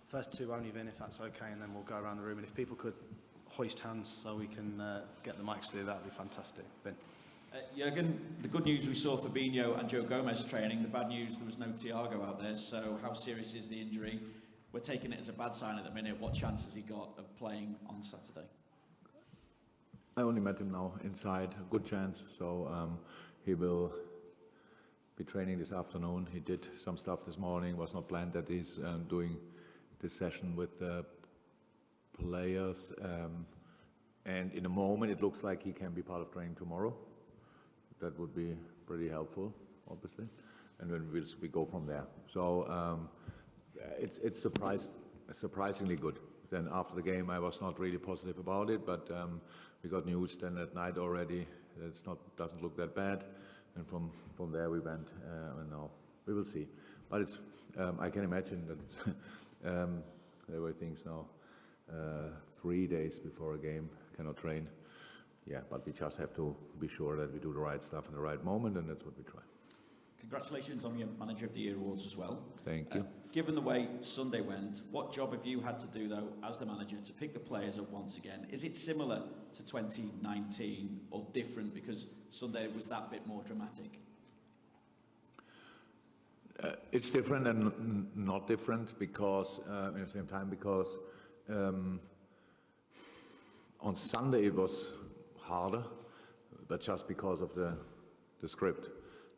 First two only, Vin, if that's okay, and then we'll go around the room. And if people could hoist hands so we can get the mics to do that, would be fantastic. Vin. Jurgen, the good news we saw Fabinho and Joe Gomez training. The bad news, there was no Thiago out there. So how serious is the injury? We're taking it as a bad sign at the minute. What chance has he got of playing on Saturday? I only met him now inside. A good chance. So he will be training this afternoon. He did some stuff this morning. It was not planned that he's doing this session with the players. And in a moment, it looks like he can be part of training tomorrow. That would be pretty helpful, obviously, and then we go from there. So it's surprisingly good. Then after the game, I was not really positive about it, but we got news then at night already. Doesn't look that bad, and from there we went. And now we will see. But it's I can imagine that there were things now 3 days before a game cannot train. Yeah, but we just have to be sure that we do the right stuff in the right moment, and that's what we try. Congratulations on your Manager of the Year awards as well. Thank you. Given the way Sunday went, what job have you had to do, though, as the manager, to pick the players up once again? Is it similar to 2019 or different because Sunday was that bit more dramatic? It's different and not different because, at the same time, because on Sunday it was harder, but just because of the script,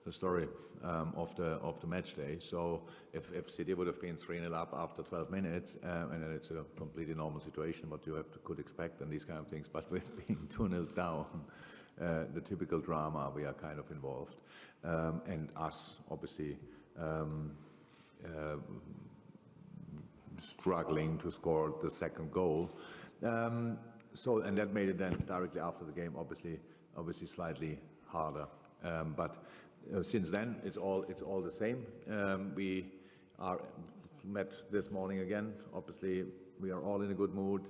the story of the match day. So if City would have been 3-0 up after 12 minutes, and then it's a completely normal situation, what you could expect and these kind of things. But with being 2-0 down, the typical drama, we are kind of involved, and us obviously struggling to score the second goal. So, and that made it then directly after the game, obviously slightly harder. But since then, it's all the same. We are met this morning again. Obviously, we are all in a good mood.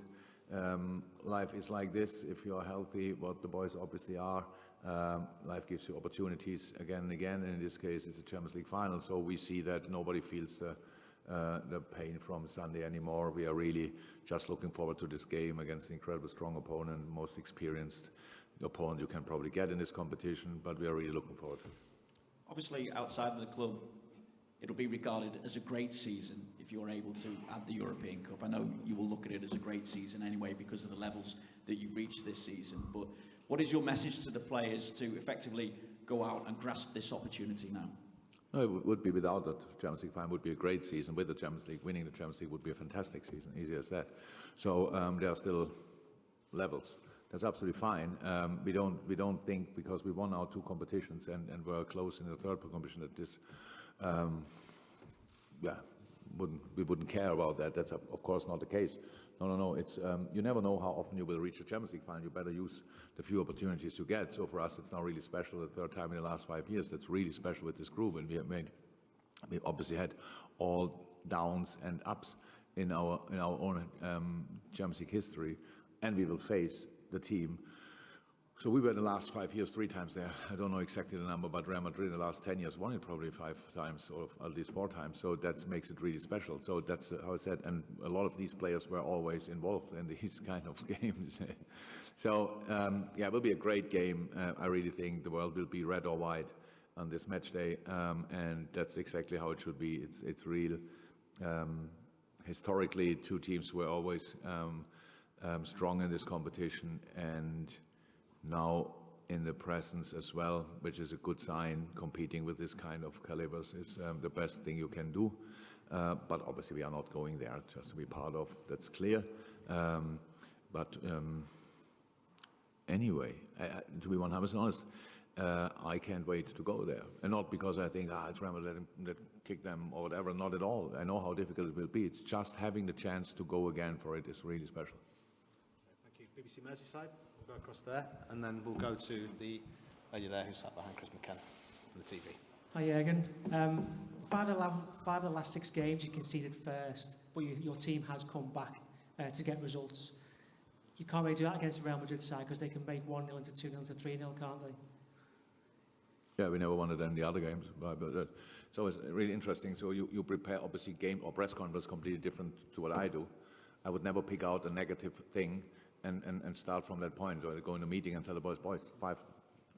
Life is like this. If you are healthy, what the boys obviously are, life gives you opportunities again and again. And in this case, it's a Champions League final. So we see that nobody feels the pain from Sunday anymore. We are really just looking forward to this game against an incredibly strong opponent, most experienced opponent you can probably get in this competition, but we are really looking forward. Obviously, outside of the club, it'll be regarded as a great season if you're able to add the European Cup. I know you will look at it as a great season anyway because of the levels that you've reached this season, but what is your message to the players to effectively go out and grasp this opportunity now? No, it would be without the Champions League final would be a great season. With the Champions League, winning the Champions League would be a fantastic season, easy as that. So there are still levels. That's absolutely fine. We don't think because we won our two competitions and were close in the third competition that this, we wouldn't care about that. That's of course not the case. No. It's you never know how often you will reach a Champions League final. You better use the few opportunities you get. So for us, it's now really special. The third time in the last 5 years. That's really special with this group, and we obviously had all downs and ups in our own Champions League history, and we will face the team. So we were in the last 5 years 3 times there. I don't know exactly the number, but Real Madrid in the last 10 years won it probably 5 times or at least 4 times. So that makes it really special. So that's how I said. And a lot of these players were always involved in these kind of games. So it will be a great game. I really think the world will be red or white on this match day, and that's exactly how it should be. It's real. Historically, 2 teams were always strong in this competition, and now in the presence as well, which is a good sign. Competing with this kind of calibers is the best thing you can do. But obviously we are not going there just to be part of, that's clear. Anyway, to be 100% honest, I can't wait to go there. And not because I think, it's Real Madrid, let kick them or whatever, not at all. I know how difficult it will be. It's just having the chance to go again for it is really special. Thank you. BBC Merseyside, we'll go across there, and then we'll go to the lady there who sat behind Chris McKenna on the TV. Hi Jurgen. 5 of the last 6 games you conceded first, but your team has come back to get results. You can't really do that against the Real Madrid side because they can make 1-0 into 2-0 into 3-0, can't they? Yeah, we never won it in the other games, but it's always really interesting. So you prepare, obviously, game or press conference completely different to what I do. I would never pick out a negative thing and start from that point, or go in a meeting and tell the boys, 5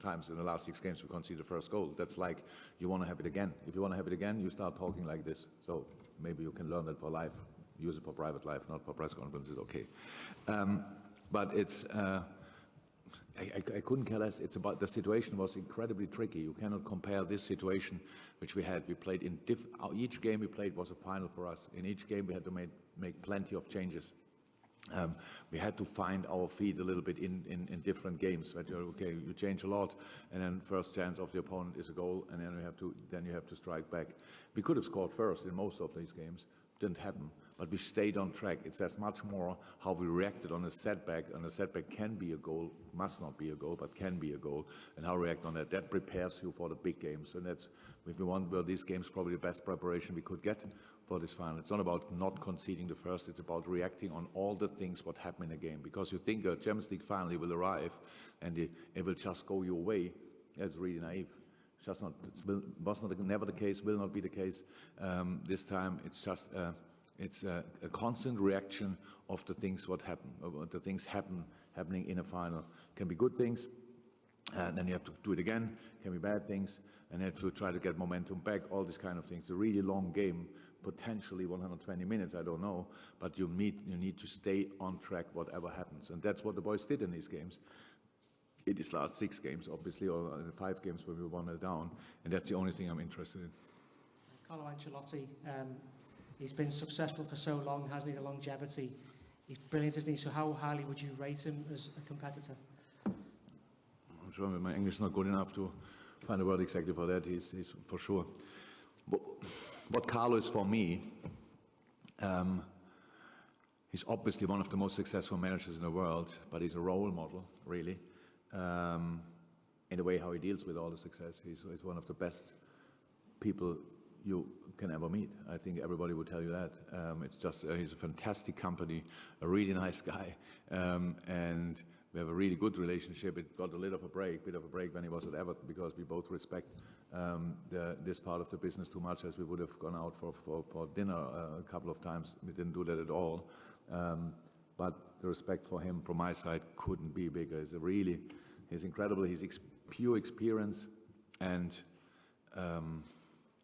times in the last 6 games we conceded the first goal. That's like, you want to have it again. If you want to have it again, you start talking like this. So maybe you can learn that for life. Use it for private life, not for press conferences, okay. But it's, I couldn't care less. It's about, the situation was incredibly tricky. You cannot compare this situation, which we had. We played in, each game we played was a final for us. In each game we had to make plenty of changes. We had to find our feet a little bit in different games. Right? Okay, you change a lot, and then first chance of the opponent is a goal, and then you have to strike back. We could have scored first in most of these games. Didn't happen, but we stayed on track. It says much more how we reacted on a setback, and a setback can be a goal, must not be a goal, but can be a goal, and how we react on that. That prepares you for the big games, and that's, if we want, well, these games probably the best preparation we could get for this final. It's not about not conceding the first, it's about reacting on all the things what happen in a game, because you think a Champions League final will arrive and it will just go your way. That's really naive. Just not, was not, never the case, will not be the case this time. It's just it's a constant reaction of the things what happen, the things happening in a final. Can be good things, and then you have to do it again. Can be bad things, and you have to try to get momentum back. All these kind of things. A really long game, potentially 120 minutes. I don't know, but you need to stay on track whatever happens, and that's what the boys did in these games. In these last 6 games, obviously, or 5 games where we won it down, and that's the only thing I'm interested in. Carlo Ancelotti, he's been successful for so long, hasn't he? The longevity. He's brilliant, isn't he? So how highly would you rate him as a competitor? I'm sure my English is not good enough to find a word exactly for that. He's for sure. What Carlo is for me, he's obviously one of the most successful managers in the world, but he's a role model, really. In the way how he deals with all the success. He's one of the best people you can ever meet. I think everybody would tell you that. It's just, he's a fantastic company, a really nice guy, and we have a really good relationship. It got a bit of a break when he was at Everton, because we both respect this part of the business too much, as we would have gone out for dinner a couple of times. We didn't do that at all. But the respect for him from my side couldn't be bigger. He's incredible. He's pure experience, and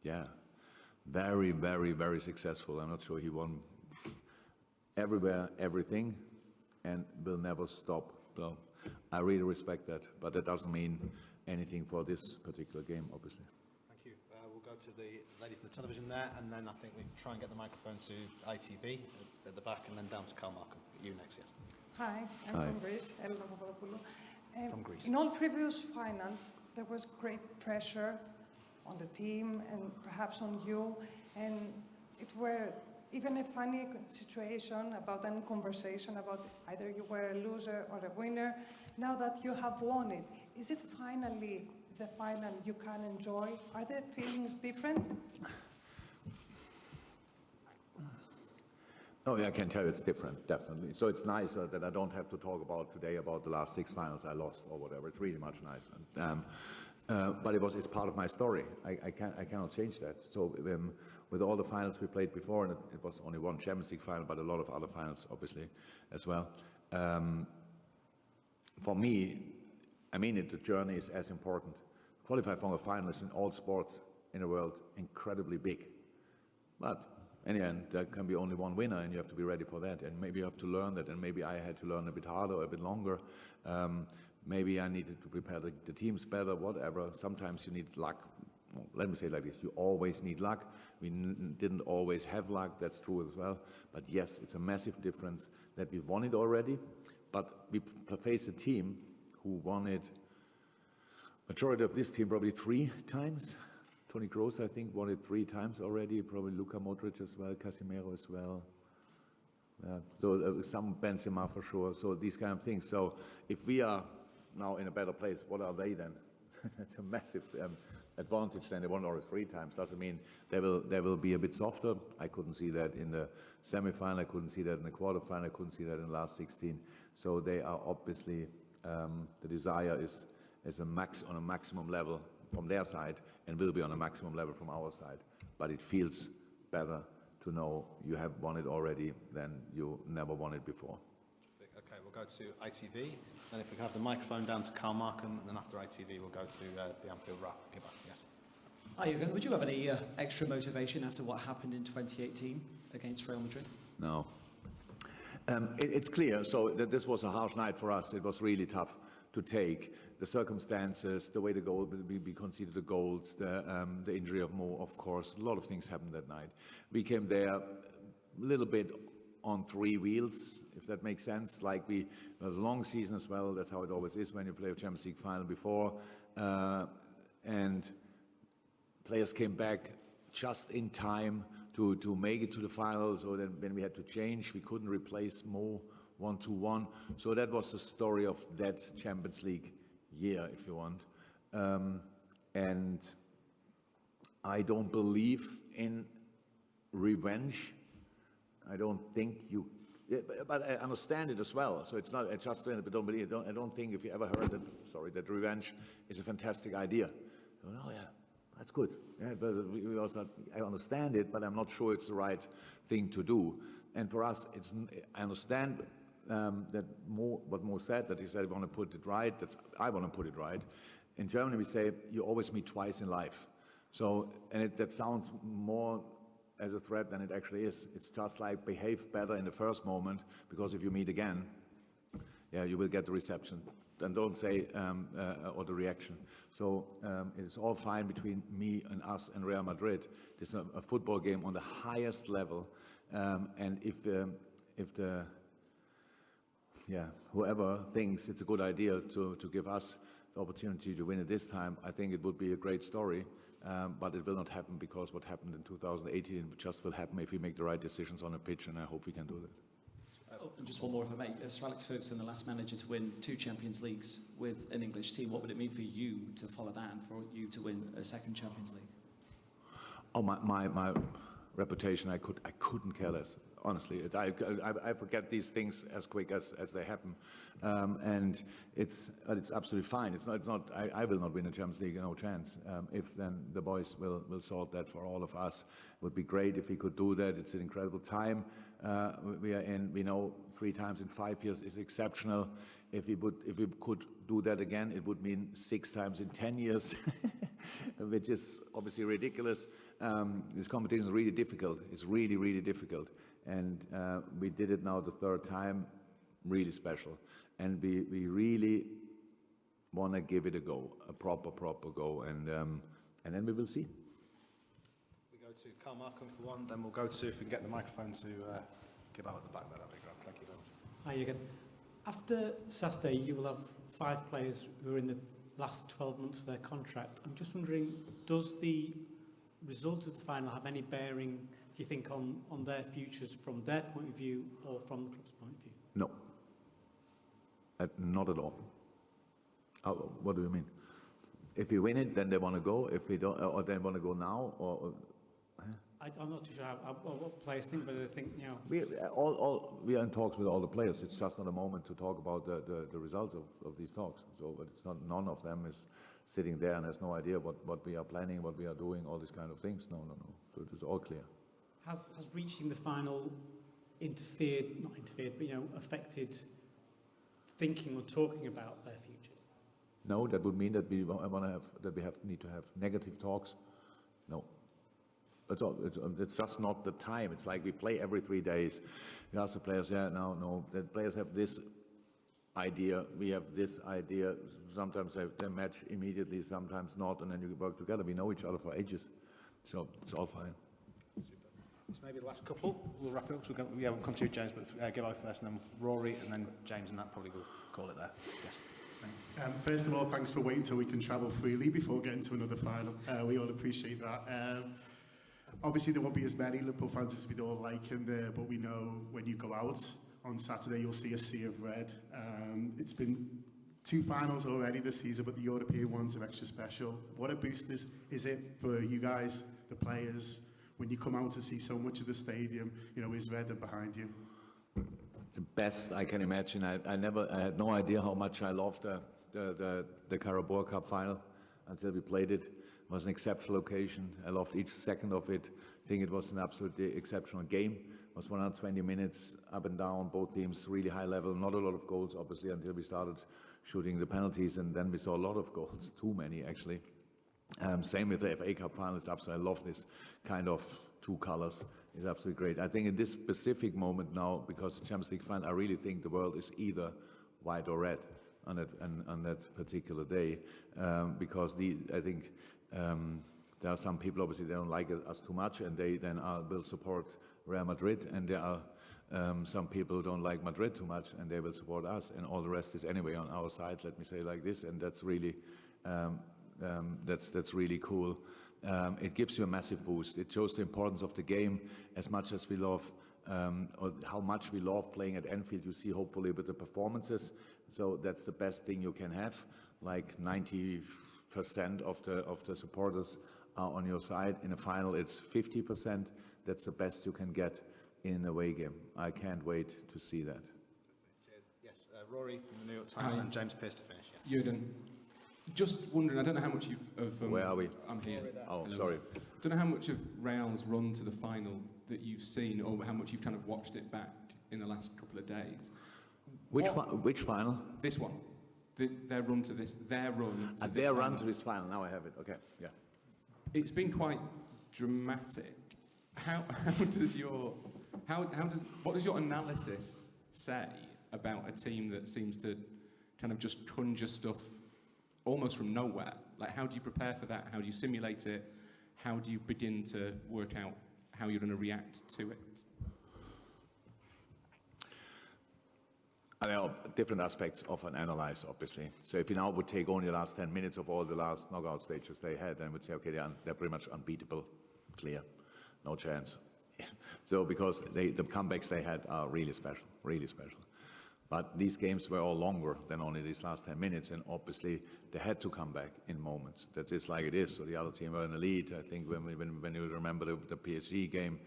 yeah, very, very, very successful. I'm not sure he won everywhere, everything, and will never stop. So I really respect that, but that doesn't mean anything for this particular game, obviously. Thank you. We'll go to the lady from the television there, and then I think we try and get the microphone to ITV at the back, and then down to Carl Markham. You next, yes. Hi, I'm Hi. from Greece, Elena Papadopoulou. From Greece. In all previous finals, there was great pressure on the team and perhaps on you, and it were even a funny situation about any conversation about either you were a loser or a winner. Now that you have won it, is it finally the final you can enjoy? Are the feelings different? Oh, yeah, I can tell it's different, definitely. So it's nice that I don't have to talk about today about the last 6 finals I lost or whatever. It's really much nicer. But it's part of my story. I cannot change that. So with all the finals we played before, and it was only one Champions League final, but a lot of other finals, obviously, as well. For me, I mean it, the journey is as important. Qualify for a finalist in all sports in the world, incredibly big. But in the end, there can be only one winner, and you have to be ready for that. And maybe you have to learn that, and maybe I had to learn a bit harder or a bit longer. Maybe I needed to prepare the teams better, whatever. Sometimes you need luck. Well, let me say it like this, you always need luck. We didn't always have luck, that's true as well. But yes, it's a massive difference that we won it already, but we face a team who won it, majority of this team probably 3 times. Toni Kroos, I think, won it 3 times already, probably Luka Modric as well, Casemiro as well. So some Benzema for sure, so these kind of things. So if we are now in a better place, what are they then? That's a massive advantage then. They won already 3 times. Doesn't mean they will be a bit softer. I couldn't see that in the semi-final. I couldn't see that in the quarter-final. I couldn't see that in the last 16. So they are obviously, the desire is on a maximum level, from their side and will be on a maximum level from our side. But it feels better to know you have won it already than you never won it before. Okay, we'll go to ITV. Then if we can have the microphone down to Carl Markham, and then after ITV we'll go to the Anfield Wrap. Goodbye. Yes. Hi, Jurgen. Would you have any extra motivation after what happened in 2018 against Real Madrid? No. It's clear, so that this was a harsh night for us. It was really tough to take. The circumstances, the way the goal, we conceded the goals, the injury of Mo, of course. A lot of things happened that night. We came there a little bit on three wheels, if that makes sense. Like it was a long season as well. That's how it always is when you play a Champions League final before. And players came back just in time to make it to the final. So then when we had to change, we couldn't replace Mo 1-1. So that was the story of that Champions League year, if you want. And I don't believe in revenge. I don't think you, but I understand it as well. So it's not just, but I don't think if you ever heard that revenge is a fantastic idea. So, oh yeah, that's good. Yeah, but we also, I understand it, but I'm not sure it's the right thing to do. And for us, I understand that what Mo said, that he said, I want to put it right. I want to put it right. In Germany, we say you always meet twice in life. So, and that sounds more as a threat than it actually is. It's just like behave better in the first moment, because if you meet again, yeah, you will get the reception. Then don't say or the reaction. So it's all fine between me and us and Real Madrid. It's a football game on the highest level, and if whoever thinks it's a good idea to give us the opportunity to win it this time, I think it would be a great story. But it will not happen, because what happened in 2018 just will happen if we make the right decisions on a pitch, and I hope we can do that. And just one more, if I may. Sir Alex Ferguson, the last manager to win 2 Champions Leagues with an English team. What would it mean for you to follow that and for you to win a second Champions League? Oh, my reputation, I couldn't care less. Honestly, I forget these things as quick as they happen, and it's absolutely fine. It's not. I will not win a Champions League, no chance. If then the boys will sort that for all of us. It would be great if we could do that. It's an incredible time we are in. We know 3 times in 5 years is exceptional. If we could do that again, it would mean 6 times in 10 years, which is obviously ridiculous. This competition is really difficult. It's really, really difficult. And we did it now the 3rd time, really special. And we really want to give it a go, a proper go, and then we will see. We go to Carl Markham for one, then we'll go to, if we can get the microphone to give out at the back there, that'd be great. Thank you very much. Hi again. After Saturday, you will have 5 players who are in the last 12 months of their contract. I'm just wondering, does the result of the final have any bearing, do you think, on their futures from their point of view or from the club's point of view? No. Not at all. What do you mean? If we win it, then they want to go. If we don't, or they want to go now, or I'm not too sure what players think, but they think, you know. We are in talks with all the players. It's just not a moment to talk about the results of these talks. So, but it's not. None of them is sitting there and has no idea what we are planning, what we are doing, all these kind of things. No. So it is all clear. Has reaching the final not interfered, but, you know, affected thinking or talking about their future? No, that would mean that we need to have negative talks. No. It's just not the time. It's like we play every 3 days. We ask the players, no. The players have this idea, we have this idea. Sometimes they match immediately, sometimes not, and then you work together. We know each other for ages, so it's all fine. So maybe the last couple, we'll wrap it up. So we'll come to you, James, but Gibbo first, and then Rory, and then James, and that probably will call it there. Yes. First of all, thanks for waiting until we can travel freely before getting to another final. We all appreciate that. Obviously, there won't be as many Liverpool fans as we'd all like in there, but we know when you go out on Saturday, you'll see a sea of red. It's been 2 finals already this season, but the European ones are extra special. What a boost is it for you guys, the players, when you come out to see so much of the stadium, you know, is red behind you? It's the best I can imagine. I had no idea how much I loved the Carabao Cup final. until we played it. It was an exceptional occasion. I loved each second of it. I think it was an absolutely exceptional game. It was 120 minutes, up and down, both teams, really high level. Not a lot of goals, obviously, until we started shooting the penalties, and then we saw a lot of goals, too many, actually. Same with the FA Cup final. It's absolutely, I love this kind of two colors. It's absolutely great. I think in this specific moment now, because the Champions League final, I really think the world is either white or red on that particular day, because I think there are some people, obviously, they don't like us too much, and they then will support Real Madrid, and there are some people who don't like Madrid too much, and they will support us, and all the rest is anyway on our side, let me say like this, and that's really that's really cool. It gives you a massive boost. It shows the importance of the game as much as we love, or how much we love playing at Anfield. You see, hopefully, with the performances. So that's the best thing you can have. Like 90% of the supporters are on your side. In a final, it's 50%. That's the best you can get in an away game. I can't wait to see that. Yes, Rory from the New York Times and James Pearce to finish. Yeah. Jurgen, just wondering, I don't know how much Where are we? I'm here. Oh, Hello. sorry. Don't know how much of Real's run to the final that you've seen, or how much you've kind of watched it back in the last couple of days. Which final? This one. Their run to this. Their run. To Their run to this final. Now I have it. Okay. Yeah. It's been quite dramatic. What does your analysis say about a team that seems to kind of just conjure stuff almost from nowhere? Like, how do you prepare for that? How do you simulate it? How do you begin to work out how you're going to react to it? There are different aspects of an analyze, obviously. So if you now would take only the last 10 minutes of all the last knockout stages they had, then would say, okay, they're pretty much unbeatable, clear, no chance. So because the comebacks they had are really special, really special. But these games were all longer than only these last 10 minutes, and obviously they had to come back in moments. That's just like it is. So the other team were in the lead. I think when you remember the PSG game,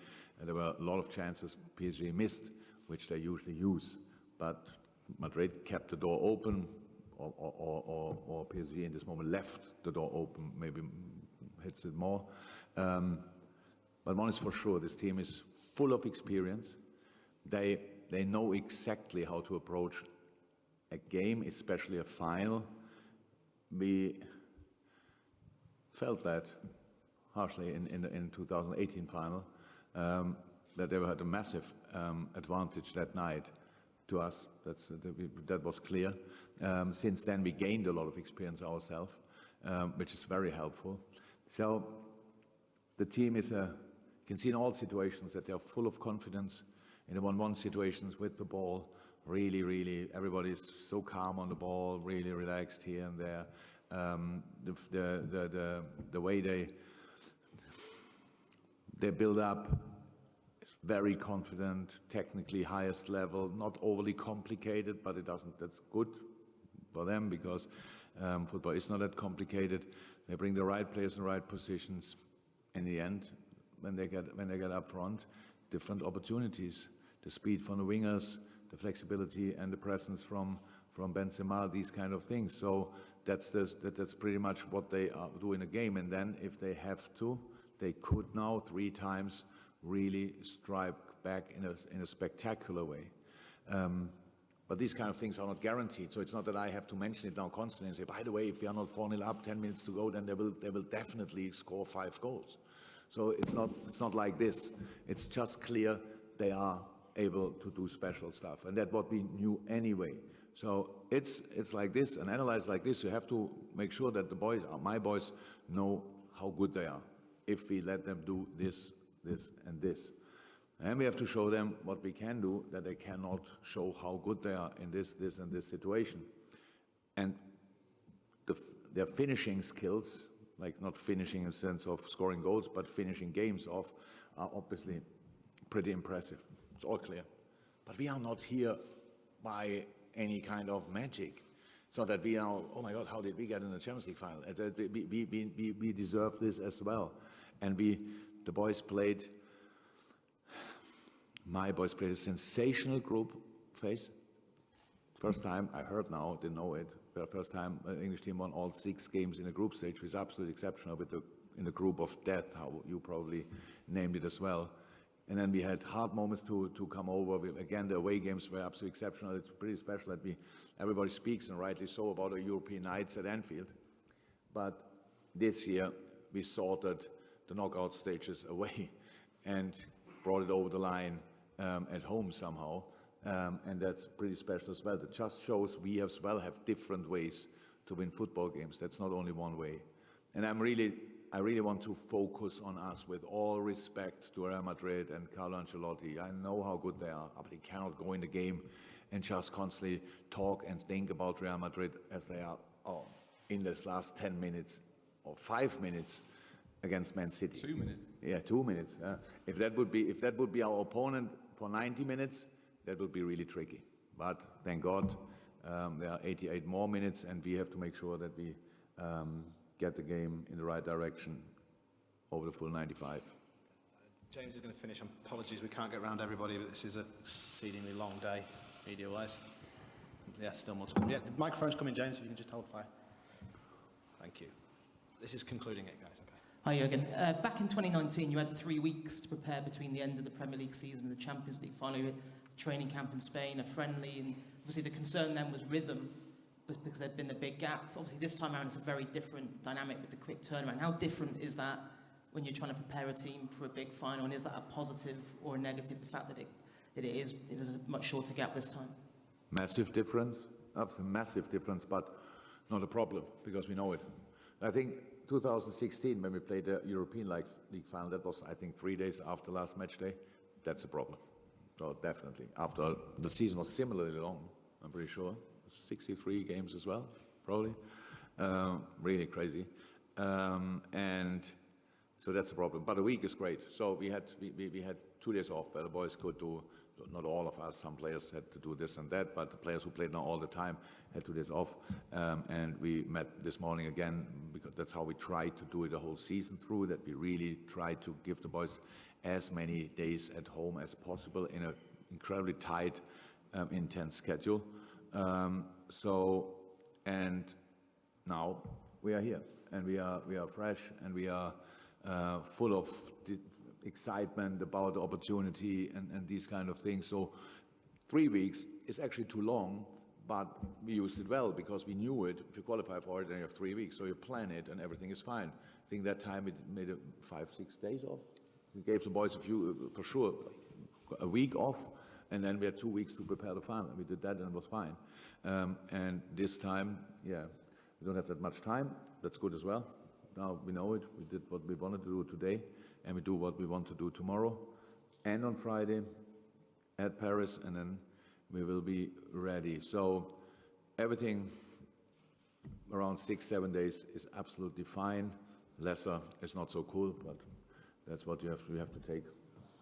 there were a lot of chances PSG missed, which they usually use. But Madrid kept the door open, or PSG in this moment left the door open, maybe hits it more. But one is for sure, this team is full of experience. They know exactly how to approach a game, especially a final. We felt that harshly in 2018 final, that they had a massive advantage that night to us. That was clear. Since then, we gained a lot of experience ourselves, which is very helpful. So the team is you can see in all situations that they are full of confidence. In the 1-1 situations with the ball, really, everybody's so calm on the ball, really relaxed here and there. The way they build up is very confident, technically highest level, not overly complicated, but that's good for them because football is not that complicated. They bring the right players in the right positions. In the end, when they get up front, different opportunities, the speed from the wingers, the flexibility and the presence from Benzema, these kind of things. So that's pretty much what they do in a game. And then if they have to, they could now 3 times really strike back in a spectacular way. But these kind of things are not guaranteed. So it's not that I have to mention it now constantly and say, by the way, if we are not 4-0 up, 10 minutes to go, then they will definitely score 5 goals. So it's not like this. It's just clear they are able to do special stuff, and that's what we knew anyway. So it's like this, and analyze like this. You have to make sure that my boys, know how good they are. If we let them do this, and this, and we have to show them what we can do, that they cannot show how good they are in this, and this situation. And their finishing skills, like not finishing in the sense of scoring goals, but finishing games off, are obviously pretty impressive. It's all clear. But we are not here by any kind of magic. It's not that we are, oh my God, how did we get in the Champions League final? We deserve this as well. And the boys played, my boys played a sensational group phase. First time I heard now, didn't know it, for the first time an English team won all 6 games in a group stage, which is absolutely exceptional in the group of death, how you probably named it as well. And then we had hard moments to come over. Again, the away games were absolutely exceptional. It's pretty special that everybody speaks, and rightly so, about our European nights at Anfield. But this year, we sorted the knockout stages away and brought it over the line at home somehow. And that's pretty special as well. That just shows we as well have different ways to win football games. That's not only one way. And I really want to focus on us, with all respect to Real Madrid and Carlo Ancelotti. I know how good they are, but they cannot go in the game and just constantly talk and think about Real Madrid as they are in this last 10 minutes or 5 minutes against Man City. 2 minutes. Yeah, 2 minutes. If that would be our opponent for 90 minutes, that would be really tricky. But thank God, there are 88 more minutes, and we have to make sure that we get the game in the right direction over the full 95. James is going to finish. Apologies, we can't get around everybody, but this is a exceedingly long day, media-wise. Yeah, still more to come. Yeah, the microphone's coming, James, if you can just hold fire. Thank you. This is concluding it, guys. Okay. Hi, Jurgen. Back in 2019, you had 3 weeks to prepare between the end of the Premier League season and the Champions League Final. You had a training camp in Spain, a friendly, and obviously the concern then was rhythm, because there'd been a big gap. Obviously, this time around, it's a very different dynamic with the quick turnaround. How different is that when you're trying to prepare a team for a big final, and is that a positive or a negative, the fact that it is a much shorter gap this time? Massive difference, absolutely massive difference, but not a problem, because we know it. I think 2016, when we played the European League Final, that was, I think, 3 days after last match day. That's a problem. So definitely. After the season was similarly long, I'm pretty sure. 63 games as well, probably. Really crazy. And so that's a problem. But a week is great. So we had 2 days off where the boys could do, not all of us, some players had to do this and that, but the players who played now all the time had 2 days off. And we met this morning again, because that's how we try to do it the whole season through, that we really try to give the boys as many days at home as possible in an incredibly tight, intense schedule. And now we are here, and we are fresh, and we are full of excitement about the opportunity and these kind of things. So 3 weeks is actually too long, but we used it well because we knew it. If you qualify for it, then you have 3 weeks, so you plan it and everything is fine. I think that time we made 5-6 days off. We gave the boys a week off, and then we had 2 weeks to prepare the final. We did that and it was fine. And this time, yeah, we don't have that much time. That's good as well. Now we know it. We did what we wanted to do today, and we do what we want to do tomorrow and on Friday at Paris, and then we will be ready. So everything around 6-7 days is absolutely fine. Lesser is not so cool, but that's what you have to take.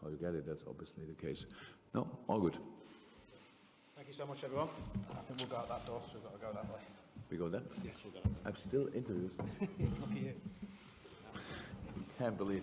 How you get it, that's obviously the case. No, all good. Thank you so much, everyone. I think we'll go out that door, so we've got to go that way. We go there? Yes, we'll go that way. I'm still interviewed. Yes, look at you. Can't believe.